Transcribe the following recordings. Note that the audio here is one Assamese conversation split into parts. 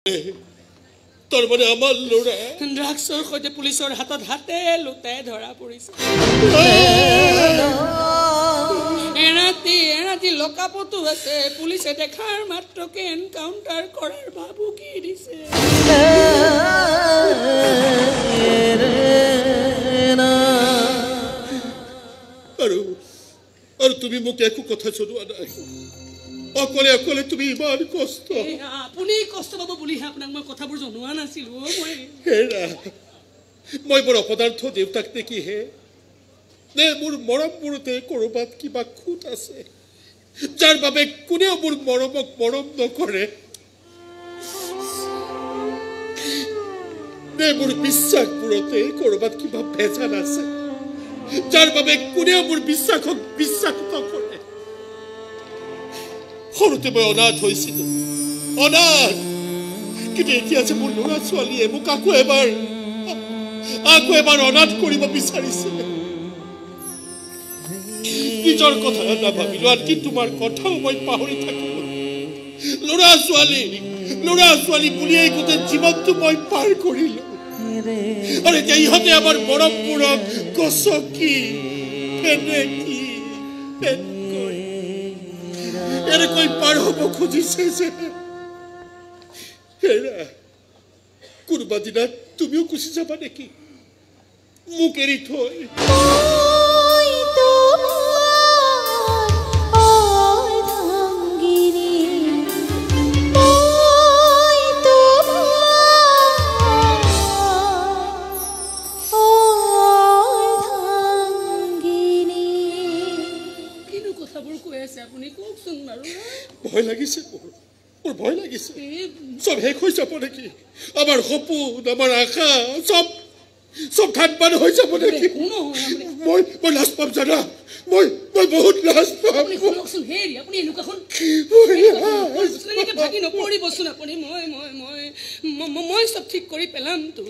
তোৰ মানে আমাৰ ল'ৰা ড্ৰাগছৰ সৈতে পুলিচৰ হাতত হাতে লুটাই ধৰা পৰিছে এৰাতি লকাপতো আছে পুলিচে দেখাৰ মাত্ৰকে এনকাউণ্টাৰ কৰাৰ ভাবুকি দিছে আৰু তুমি মোক একো কথা জনোৱা নাই অকলে অকলে তুমি ইমান কষ্ট আপুনি কষ্ট পাব বুলিহে আপোনাক মই কথাবোৰ জনোৱা নাছিলো মই বৰ অপদাৰ্থ দেউতাক দেখিহে নে মোৰ মৰমবোৰতে ক'ৰবাত কিবা খুঁত আছে যাৰ বাবে কোনেও মোৰ মৰমক মৰম নকৰে নে মোৰ বিশ্বাসবোৰতে ক'ৰবাত কিবা ভেজাল আছে যাৰ বাবে কোনেও মোৰ বিশ্বাসক বিশ্বাস নকৰে সৰুতে মই অনাথ হৈছিলো অনাথ কিন্তু এতিয়া যে মোৰ ল'ৰা ছোৱালীয়ে মোক আকৌ এবাৰ অনাথ কৰিব বিচাৰিছে নিজৰ কথা নাভাবিলো আনকি তোমাৰ কথাও মই পাহৰি থাকিলো ল'ৰা ছোৱালী বুলিয়েই গোটেই জীৱনটো মই পাৰ কৰিলো আৰু এতিয়া ইহঁতে আমাৰ মৰমবোৰক গছকি ফেনেকি এনেকৈ পাৰ হ'ব খুজিছে যে কোনোবা দিনা তুমিও গুচি যাবা নেকি মোক এৰি থৈ ভয় লাগিছে মোৰ ভয় লাগিছে সব শেষ হৈ যাব নেকি আমাৰ সপোন আমাৰ আশা সব ঠাণ্ডা হৈ যাব নেকি মই লাজ পাম জানা মই বহুত লাজ পাম আপুনি এনেকুৱাখন ভাগি নপৰিবচোন আপুনি মই সব ঠিক কৰি পেলামতো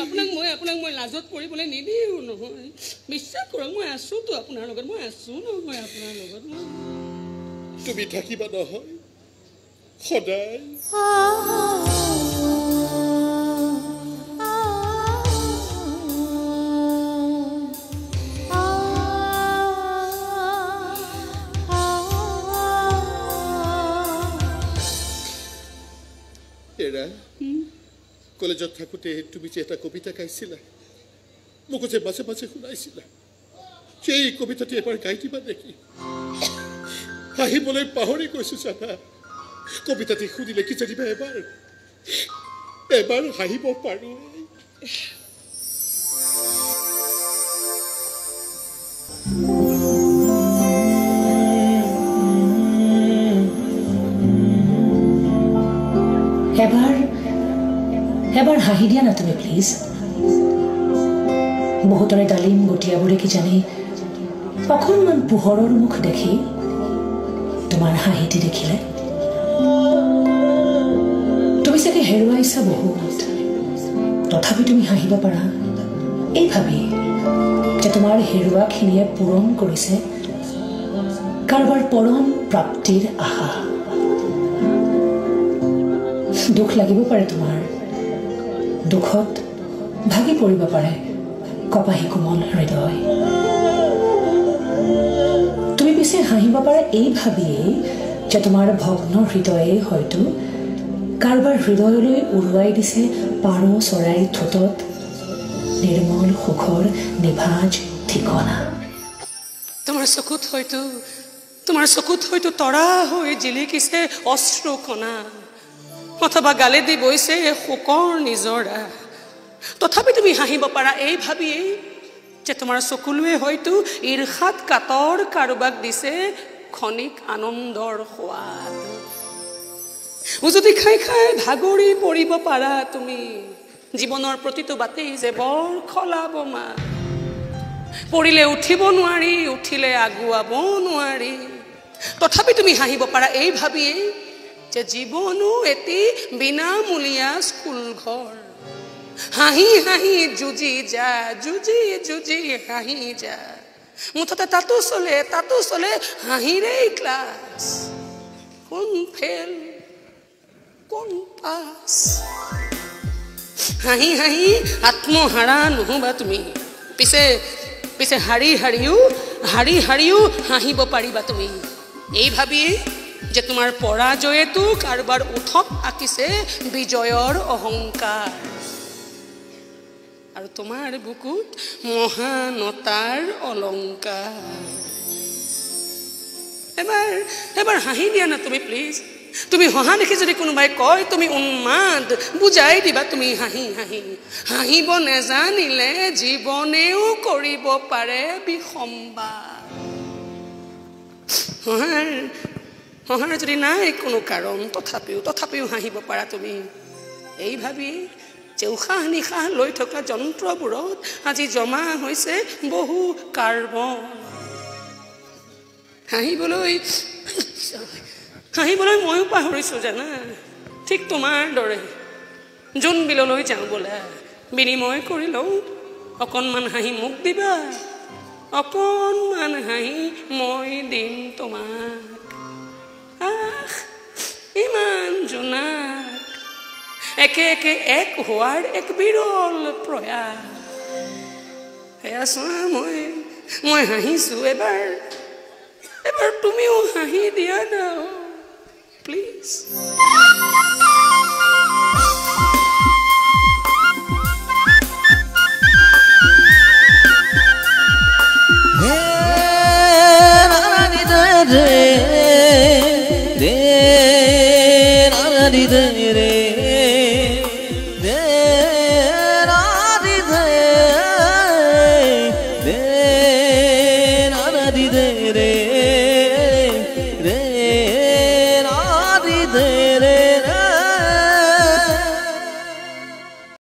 আপোনাক মই লাজত পৰিবলৈ নিদিওঁ নহয় বিশ্বাস কৰক মই আছোতো আপোনাৰ লগত মই আছো নহয় আপোনাৰ লগত তুমি থাকিবা নহয় সদায় কলেজত থাকোঁতে তুমি যে এটা কবিতা গাইছিলা মোক যে মাজে মাজে শুনাইছিলা সেই কবিতাটি এবাৰ গাই দিবা নেকি হাঁহিবলৈ পাহৰি গৈছো জানা কবিতাটি শুনিলে কি জানিবা এবাৰ হাঁহিব পাৰো এবাৰ হাঁহি দিয়া না তুমি প্লিজ বহুতৰে ডালিম গটিয়াবোৰে কি জানি অকণমান পোহৰৰ মুখ দেখি তোমাৰ হাঁহিটি দেখিলে তুমি চাগে হেৰুৱাইছা বহুত তথাপি তুমি হাঁহিব পাৰা এই ভাবি যে তোমাৰ হেৰুৱাখিনিয়ে পূৰণ কৰিছে কাৰোবাৰ পৰম প্ৰাপ্তিৰ আশা দুখ লাগিব পাৰে তোমাৰ দুখত ভাগি পৰিব পাৰে কপাহী কোমল হৃদয় তুমি পিছে হাঁহিব পাৰা এই ভাবিয়েই যে তোমাৰ ভগ্ন হৃদয়ে হয়তো কাৰোবাৰ হৃদয়লৈ উৰুৱাই দিছে পাৰ চৰাইৰ ঠোঁটত নিৰ্মল সুখৰ নিভাজ ঠিকনা তোমাৰ চকুত হয়তো তৰা হৈ জিলিকিছে অশ্ৰু কণা অথবা গালে দি বৈছে শোকৰ নিজৰা তথাপি তুমি হাঁহিব পাৰা এই ভাবিয়েই যে তোমাৰ চকুলোৱে হয়তো ঈৰ্ষাত কাতৰ কাৰোবাক দিছে ক্ষণিক আনন্দৰ সোৱাদ উজুতি খাই ভাগৰি পৰিব পাৰা তুমি জীৱনৰ প্ৰতিটো বাটেই যে বৰ খলাবমা পৰিলে উঠিব নোৱাৰি উঠিলে আগুৱাব নোৱাৰি তথাপি তুমি হাঁহিব পাৰা এই ভাবিয়েই যে জীৱনো এটি বিনামূলীয়া স্কুল ঘৰ হাঁহি হাঁহি যুঁজি হাঁহি যা মুঠতে তাতো চলে হাঁহিৰেই ক্লাছ কোন ফেল কম্পাছ হাঁহি হাঁহি আত্মহাৰা নহবা তুমি পিছে পিছে হাৰি হাৰিও হাঁহিব পাৰিবা তুমি এই ভাবি যে তোমাৰ পৰাজয়েতো কাৰোবাৰ উঠত আঁকিছে বিজয়ৰ অহংকাৰ আৰু তোমাৰ বুকুত মহানতাৰ অলংকাৰ এবাৰ হাঁহি দিয়া না তুমি প্লিজ তুমি হহা দেখি যদি কোনোবাই কয় তুমি উন্মাদ বুজাই দিবা তুমি হাঁহি হাঁহি হাঁহিব নেজানিলে জীৱনেও কৰিব পাৰে বিসম্বাদ হহাৰ যদি নাই কোনো কাৰণ তথাপিও হাঁহিব পাৰা তুমি এই ভাবি যে উশাহ নিশাহ লৈ থকা যন্ত্ৰবোৰত আজি জমা হৈছে বহু কাৰ্বন হাঁহিবলৈ ময়ো পাহৰিছোঁ জানা ঠিক তোমাৰ দৰে জোন বিললৈ যাওঁ বোলা বিনিময় কৰি লওঁ অকণমান হাঁহি মোক দিবা অকণমান হাঁহি মই দিম তোমাক আহ ইমান জোনাক একে একে এক হোৱাৰ এক বিৰল প্ৰয়াস সেয়া চোৱা মই হাঁহিছোঁ এবাৰ তুমিও হাঁহি দিয়া না প্লিজ